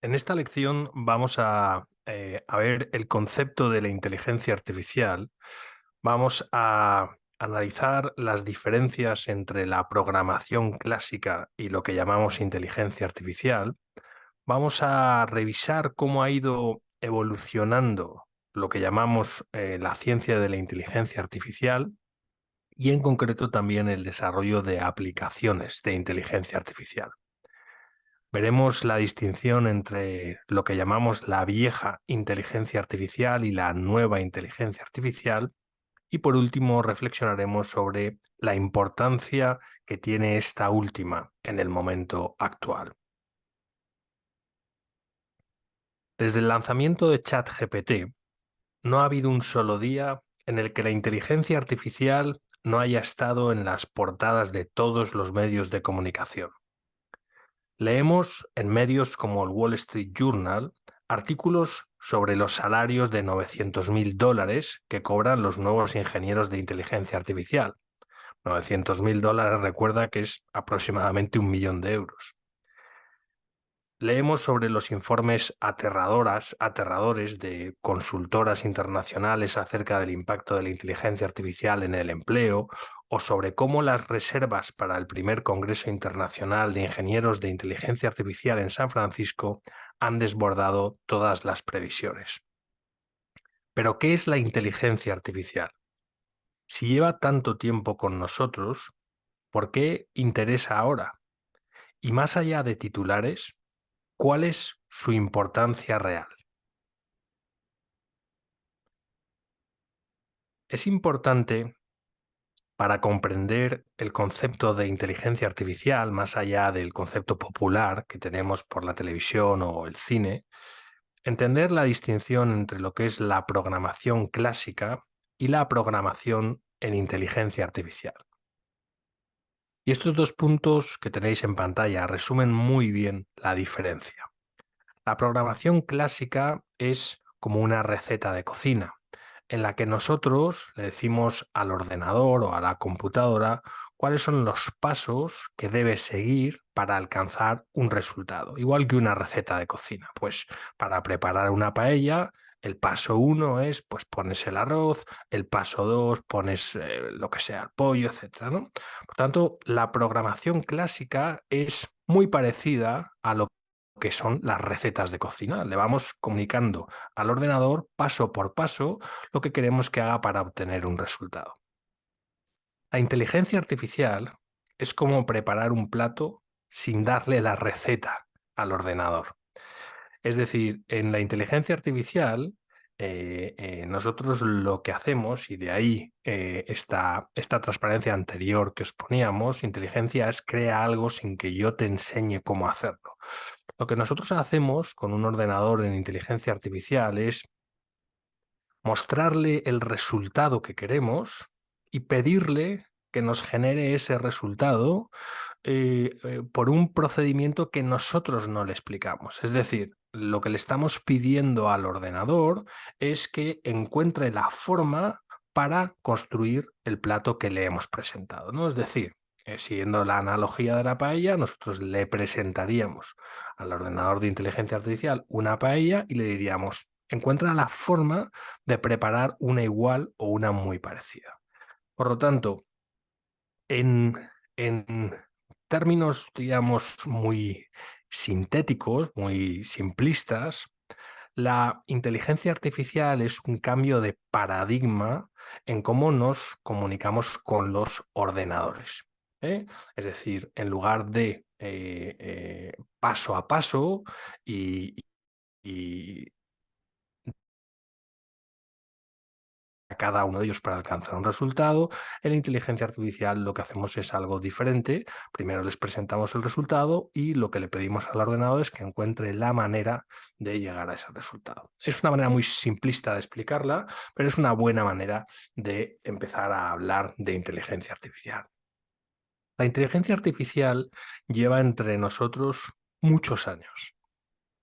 En esta lección vamos a ver el concepto de la inteligencia artificial. Vamos a analizar las diferencias entre la programación clásica y lo que llamamos inteligencia artificial. Vamos a revisar cómo ha ido evolucionando lo que llamamos la ciencia de la inteligencia artificial y en concreto también el desarrollo de aplicaciones de inteligencia artificial. Veremos la distinción entre lo que llamamos la vieja inteligencia artificial y la nueva inteligencia artificial. Y por último, reflexionaremos sobre la importancia que tiene esta última en el momento actual. Desde el lanzamiento de ChatGPT, no ha habido un solo día en el que la inteligencia artificial no haya estado en las portadas de todos los medios de comunicación. Leemos en medios como el Wall Street Journal artículos sobre los salarios de $900.000 que cobran los nuevos ingenieros de inteligencia artificial. $900.000, recuerda que es aproximadamente 1.000.000 de euros. Leemos sobre los informes aterradores de consultoras internacionales acerca del impacto de la inteligencia artificial en el empleo o sobre cómo las reservas para el primer Congreso Internacional de Ingenieros de Inteligencia Artificial en San Francisco han desbordado todas las previsiones. ¿Pero qué es la inteligencia artificial? Si lleva tanto tiempo con nosotros, ¿por qué interesa ahora? Y más allá de titulares, ¿cuál es su importancia real? Es importante para comprender el concepto de inteligencia artificial, más allá del concepto popular que tenemos por la televisión o el cine, entender la distinción entre lo que es la programación clásica y la programación en inteligencia artificial. Y estos dos puntos que tenéis en pantalla resumen muy bien la diferencia. La programación clásica es como una receta de cocina, en la que nosotros le decimos al ordenador o a la computadora cuáles son los pasos que debe seguir para alcanzar un resultado. Igual que una receta de cocina. Pues para preparar una paella, el paso 1 es, pues pones el arroz, el paso 2 pones lo que sea, el pollo, etcétera, ¿no? Por tanto, la programación clásica es muy parecida a lo que son las recetas de cocina. Le vamos comunicando al ordenador paso por paso lo que queremos que haga para obtener un resultado. La inteligencia artificial es como preparar un plato sin darle la receta al ordenador. Es decir, en la inteligencia artificial nosotros lo que hacemos, y de ahí esta transparencia anterior que os poníamos, inteligencia es crea algo sin que yo te enseñe cómo hacerlo. Lo que nosotros hacemos con un ordenador en inteligencia artificial es mostrarle el resultado que queremos y pedirle que nos genere ese resultado por un procedimiento que nosotros no le explicamos. Es decir, lo que le estamos pidiendo al ordenador es que encuentre la forma para construir el plato que le hemos presentado, ¿no? Es decir, siguiendo la analogía de la paella, nosotros le presentaríamos al ordenador de inteligencia artificial una paella y le diríamos, encuentra la forma de preparar una igual o una muy parecida. Por lo tanto, en términos, digamos, muy sintéticos, muy simplistas, la inteligencia artificial es un cambio de paradigma en cómo nos comunicamos con los ordenadores, ¿eh? Es decir, en lugar de paso a paso y a cada uno de ellos para alcanzar un resultado. En la inteligencia artificial lo que hacemos es algo diferente. Primero les presentamos el resultado y lo que le pedimos al ordenador es que encuentre la manera de llegar a ese resultado. Es una manera muy simplista de explicarla, pero es una buena manera de empezar a hablar de inteligencia artificial. La inteligencia artificial lleva entre nosotros muchos años.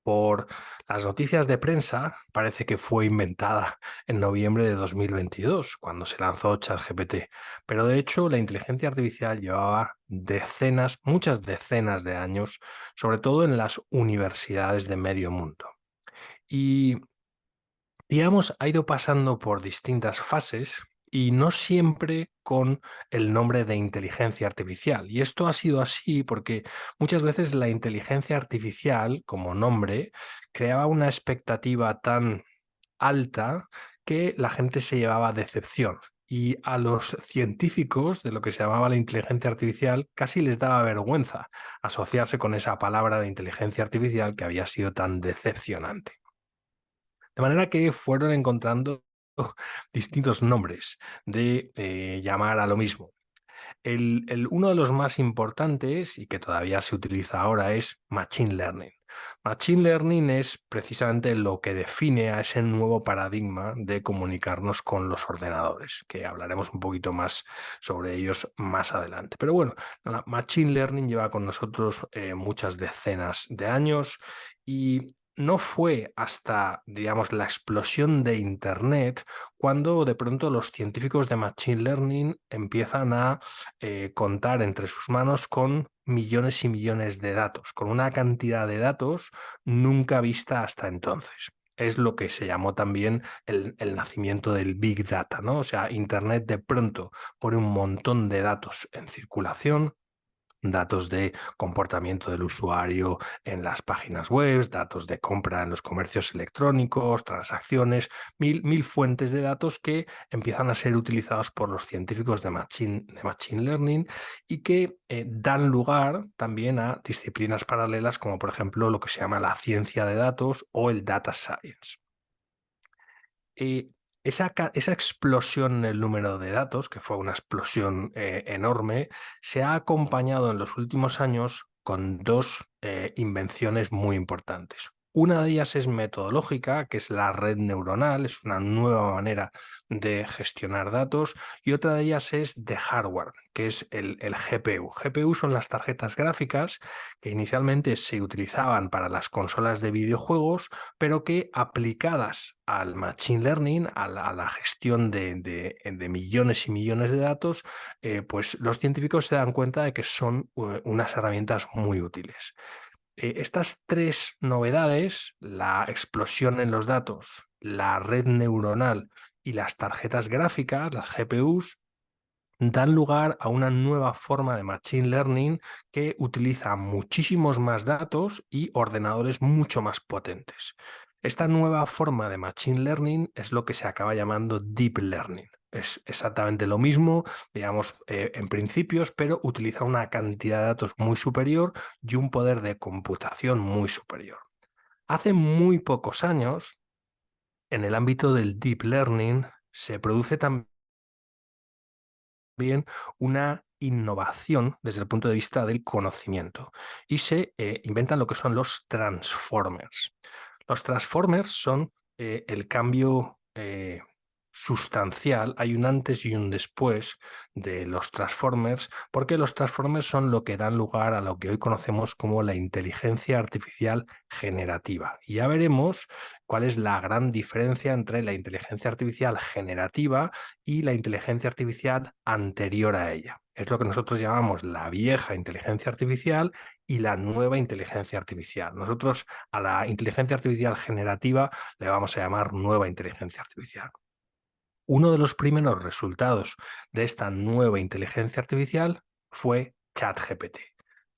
Por las noticias de prensa, parece que fue inventada en noviembre de 2022, cuando se lanzó ChatGPT. Pero de hecho, la inteligencia artificial llevaba decenas, muchas decenas de años, sobre todo en las universidades de medio mundo. Y digamos, ha ido pasando por distintas fases y no siempre con el nombre de inteligencia artificial. Y esto ha sido así porque muchas veces la inteligencia artificial, como nombre, creaba una expectativa tan alta que la gente se llevaba decepción. Y a los científicos de lo que se llamaba la inteligencia artificial casi les daba vergüenza asociarse con esa palabra de inteligencia artificial que había sido tan decepcionante. De manera que fueron encontrando distintos nombres de llamar a lo mismo. Uno de los más importantes y que todavía se utiliza ahora es Machine Learning. Machine Learning es precisamente lo que define a ese nuevo paradigma de comunicarnos con los ordenadores, que hablaremos un poquito más sobre ellos más adelante. Pero bueno, la Machine Learning lleva con nosotros muchas decenas de años y no fue hasta, digamos, la explosión de Internet cuando de pronto los científicos de Machine Learning empiezan a contar entre sus manos con millones y millones de datos, con una cantidad de datos nunca vista hasta entonces. Es lo que se llamó también el nacimiento del Big Data, ¿no? O sea, Internet de pronto pone un montón de datos en circulación, datos de comportamiento del usuario en las páginas web, datos de compra en los comercios electrónicos, transacciones, mil fuentes de datos que empiezan a ser utilizados por los científicos de Machine Learning y que dan lugar también a disciplinas paralelas como por ejemplo lo que se llama la ciencia de datos o el data science. Eh, esa explosión en el número de datos, que fue una explosión enorme, se ha acompañado en los últimos años con dos invenciones muy importantes. Una de ellas es metodológica, que es la red neuronal, es una nueva manera de gestionar datos, y otra de ellas es de hardware, que es el GPU. GPU son las tarjetas gráficas que inicialmente se utilizaban para las consolas de videojuegos, pero que aplicadas al machine learning, a la gestión de millones y millones de datos, pues los científicos se dan cuenta de que son unas herramientas muy útiles. Estas tres novedades, la explosión en los datos, la red neuronal y las tarjetas gráficas, las GPUs, dan lugar a una nueva forma de Machine Learning que utiliza muchísimos más datos y ordenadores mucho más potentes. Esta nueva forma de Machine Learning es lo que se acaba llamando Deep Learning. Es exactamente lo mismo, digamos, en principios, pero utiliza una cantidad de datos muy superior y un poder de computación muy superior. Hace muy pocos años, en el ámbito del Deep Learning, se produce también una innovación desde el punto de vista del conocimiento y se inventan lo que son los transformers. Los transformers son el cambio sustancial, hay un antes y un después de los transformers, porque los transformers son lo que dan lugar a lo que hoy conocemos como la inteligencia artificial generativa. Y ya veremos cuál es la gran diferencia entre la inteligencia artificial generativa y la inteligencia artificial anterior a ella. Es lo que nosotros llamamos la vieja inteligencia artificial y la nueva inteligencia artificial. Nosotros a la inteligencia artificial generativa le vamos a llamar nueva inteligencia artificial. Uno de los primeros resultados de esta nueva inteligencia artificial fue ChatGPT.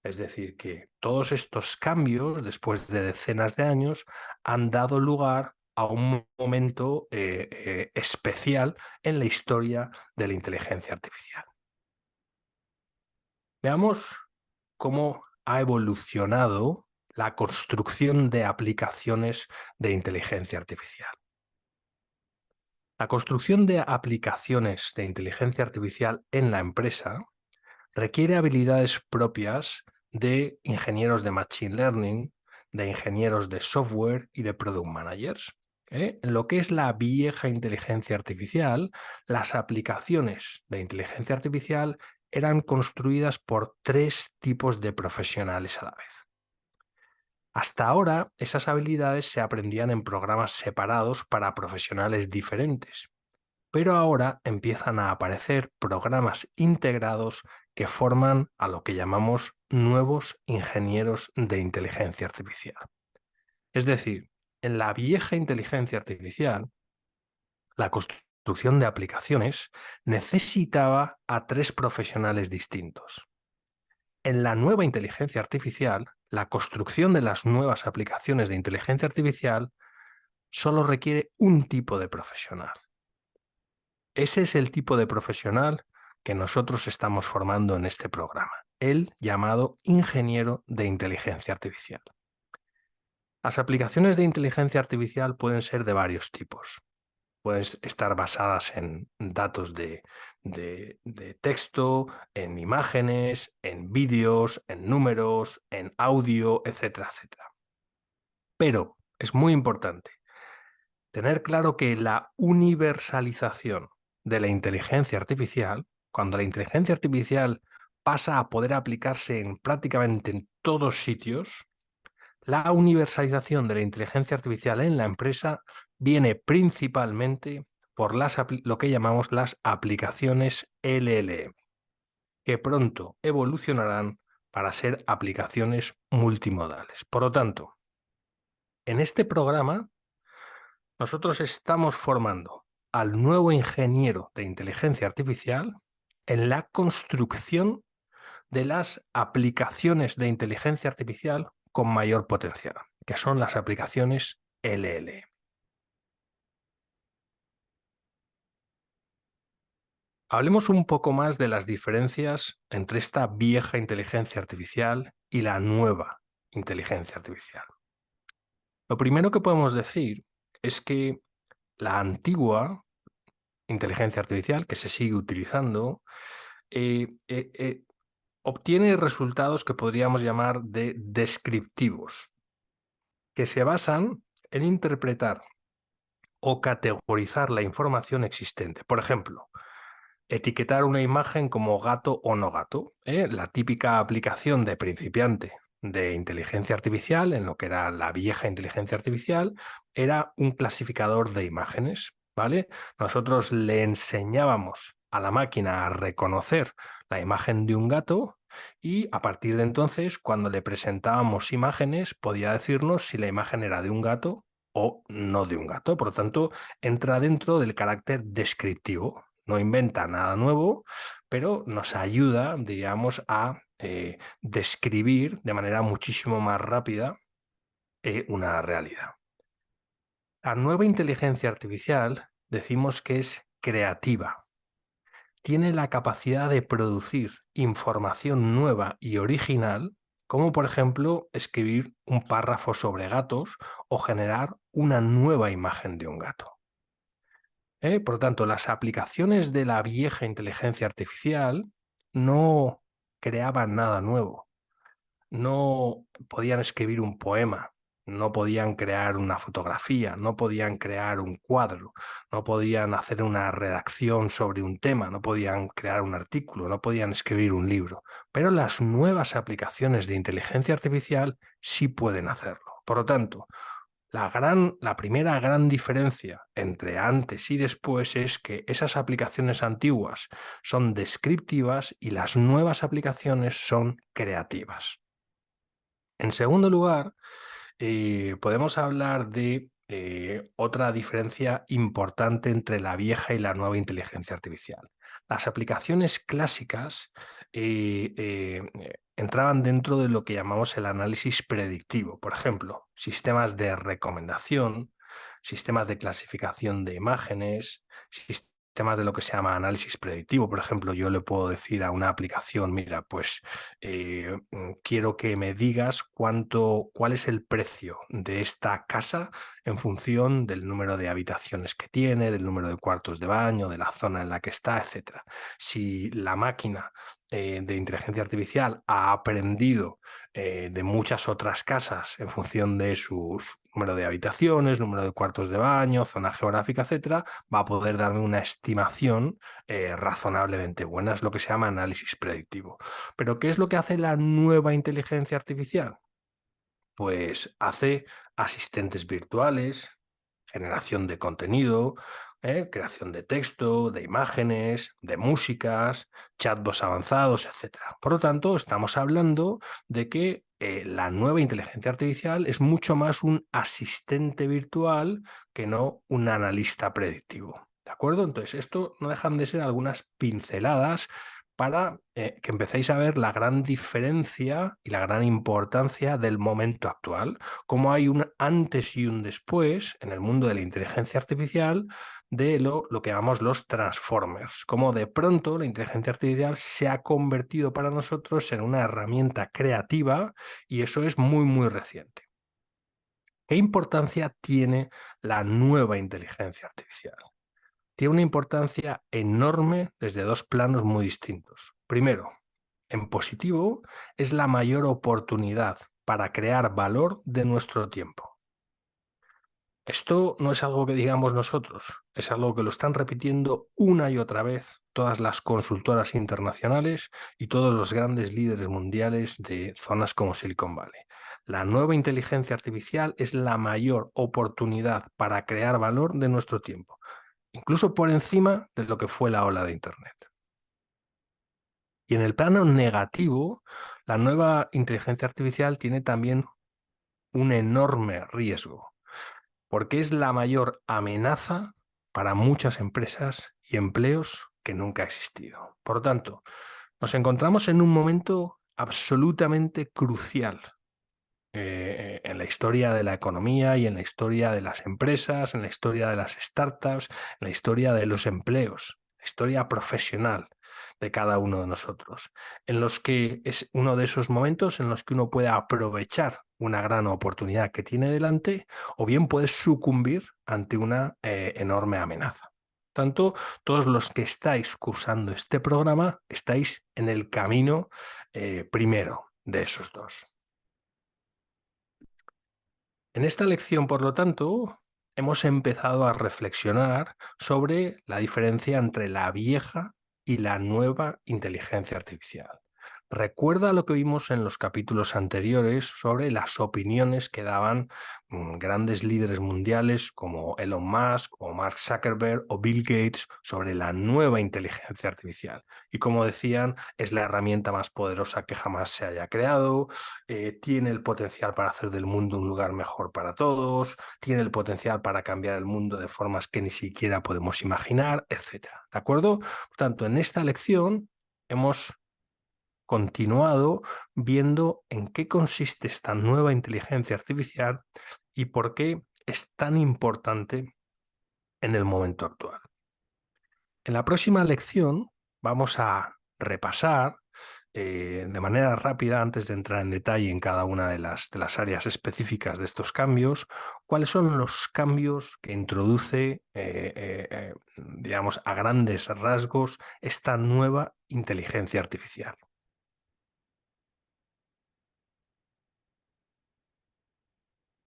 Es decir, que todos estos cambios, después de decenas de años, han dado lugar a un momento especial en la historia de la inteligencia artificial. Veamos cómo ha evolucionado la construcción de aplicaciones de inteligencia artificial. La construcción de aplicaciones de inteligencia artificial en la empresa requiere habilidades propias de ingenieros de Machine Learning, de ingenieros de software y de Product Managers. En lo que es la vieja inteligencia artificial, las aplicaciones de inteligencia artificial eran construidas por tres tipos de profesionales a la vez. Hasta ahora, esas habilidades se aprendían en programas separados para profesionales diferentes, pero ahora empiezan a aparecer programas integrados que forman a lo que llamamos nuevos ingenieros de inteligencia artificial. Es decir, en la vieja inteligencia artificial, la construcción de aplicaciones necesitaba a tres profesionales distintos. En la nueva inteligencia artificial, la construcción de las nuevas aplicaciones de inteligencia artificial solo requiere un tipo de profesional. Ese es el tipo de profesional que nosotros estamos formando en este programa, el llamado ingeniero de inteligencia artificial. Las aplicaciones de inteligencia artificial pueden ser de varios tipos. Pueden estar basadas en datos de texto, en imágenes, en vídeos, en números, en audio, etcétera, etcétera. Pero es muy importante tener claro que la universalización de la inteligencia artificial, cuando la inteligencia artificial pasa a poder aplicarse en prácticamente en todos sitios, la universalización de la inteligencia artificial en la empresa viene principalmente por lo que llamamos las aplicaciones LLM, que pronto evolucionarán para ser aplicaciones multimodales. Por lo tanto, en este programa nosotros estamos formando al nuevo ingeniero de inteligencia artificial en la construcción de las aplicaciones de inteligencia artificial con mayor potencial, que son las aplicaciones LLM. Hablemos un poco más de las diferencias entre esta vieja inteligencia artificial y la nueva inteligencia artificial. Lo primero que podemos decir es que la antigua inteligencia artificial, que se sigue utilizando, obtiene resultados que podríamos llamar de descriptivos, que se basan en interpretar o categorizar la información existente. Por ejemplo, etiquetar una imagen como gato o no gato, ¿eh? La típica aplicación de principiante de inteligencia artificial, en lo que era la vieja inteligencia artificial, era un clasificador de imágenes, ¿vale? Nosotros le enseñábamos a la máquina a reconocer la imagen de un gato y a partir de entonces, cuando le presentábamos imágenes, podía decirnos si la imagen era de un gato o no de un gato. Por lo tanto, entra dentro del carácter descriptivo. No inventa nada nuevo, pero nos ayuda, digamos, a describir de manera muchísimo más rápida una realidad. La nueva inteligencia artificial decimos que es creativa. Tiene la capacidad de producir información nueva y original, como por ejemplo escribir un párrafo sobre gatos o generar una nueva imagen de un gato. Por lo tanto, las aplicaciones de la vieja inteligencia artificial no creaban nada nuevo, no podían escribir un poema, no podían crear una fotografía, no podían crear un cuadro, no podían hacer una redacción sobre un tema, no podían crear un artículo, no podían escribir un libro. Pero las nuevas aplicaciones de inteligencia artificial sí pueden hacerlo. Por lo tanto, la primera gran diferencia entre antes y después es que esas aplicaciones antiguas son descriptivas y las nuevas aplicaciones son creativas. En segundo lugar, podemos hablar de otra diferencia importante entre la vieja y la nueva inteligencia artificial. Las aplicaciones clásicas entraban dentro de lo que llamamos el análisis predictivo. Por ejemplo, sistemas de recomendación, sistemas de clasificación de imágenes, sistemas de lo que se llama análisis predictivo. Por ejemplo, yo le puedo decir a una aplicación, mira, pues quiero que me digas cuál es el precio de esta casa en función del número de habitaciones que tiene, del número de cuartos de baño, de la zona en la que está, etc. Si la máquina de inteligencia artificial ha aprendido de muchas otras casas en función de su número de habitaciones, número de cuartos de baño, zona geográfica, etcétera, va a poder darme una estimación razonablemente buena. Es lo que se llama análisis predictivo. Pero ¿qué es lo que hace la nueva inteligencia artificial? Pues hace asistentes virtuales, generación de contenido, creación de texto, de imágenes, de músicas, chatbots avanzados, etcétera. Por lo tanto, estamos hablando de que la nueva inteligencia artificial es mucho más un asistente virtual que no un analista predictivo. ¿De acuerdo? Entonces, esto no dejan de ser algunas pinceladas para que empecéis a ver la gran diferencia y la gran importancia del momento actual, cómo hay un antes y un después en el mundo de la inteligencia artificial de lo que llamamos los transformers, cómo de pronto la inteligencia artificial se ha convertido para nosotros en una herramienta creativa y eso es muy, muy reciente. ¿Qué importancia tiene la nueva inteligencia artificial? Tiene una importancia enorme desde dos planos muy distintos. Primero, en positivo, es la mayor oportunidad para crear valor de nuestro tiempo. Esto no es algo que digamos nosotros, es algo que lo están repitiendo una y otra vez todas las consultoras internacionales y todos los grandes líderes mundiales de zonas como Silicon Valley. La nueva inteligencia artificial es la mayor oportunidad para crear valor de nuestro tiempo, incluso por encima de lo que fue la ola de Internet. Y en el plano negativo, la nueva inteligencia artificial tiene también un enorme riesgo, porque es la mayor amenaza para muchas empresas y empleos que nunca ha existido. Por lo tanto, nos encontramos en un momento absolutamente crucial en la historia de la economía y en la historia de las empresas, en la historia de las startups, en la historia de los empleos, la historia profesional de cada uno de nosotros, en los que es uno de esos momentos en los que uno puede aprovechar una gran oportunidad que tiene delante o bien puede sucumbir ante una enorme amenaza. Tanto, todos los que estáis cursando este programa estáis en el camino primero de esos dos. En esta lección, por lo tanto, hemos empezado a reflexionar sobre la diferencia entre la vieja y la nueva inteligencia artificial. Recuerda lo que vimos en los capítulos anteriores sobre las opiniones que daban grandes líderes mundiales como Elon Musk o Mark Zuckerberg o Bill Gates sobre la nueva inteligencia artificial. Y como decían, es la herramienta más poderosa que jamás se haya creado, tiene el potencial para hacer del mundo un lugar mejor para todos, tiene el potencial para cambiar el mundo de formas que ni siquiera podemos imaginar, etcétera. ¿De acuerdo? Por tanto, en esta lección hemos continuado viendo en qué consiste esta nueva inteligencia artificial y por qué es tan importante en el momento actual. En la próxima lección vamos a repasar de manera rápida, antes de entrar en detalle en cada una de las áreas específicas de estos cambios, cuáles son los cambios que introduce, digamos, a grandes rasgos esta nueva inteligencia artificial.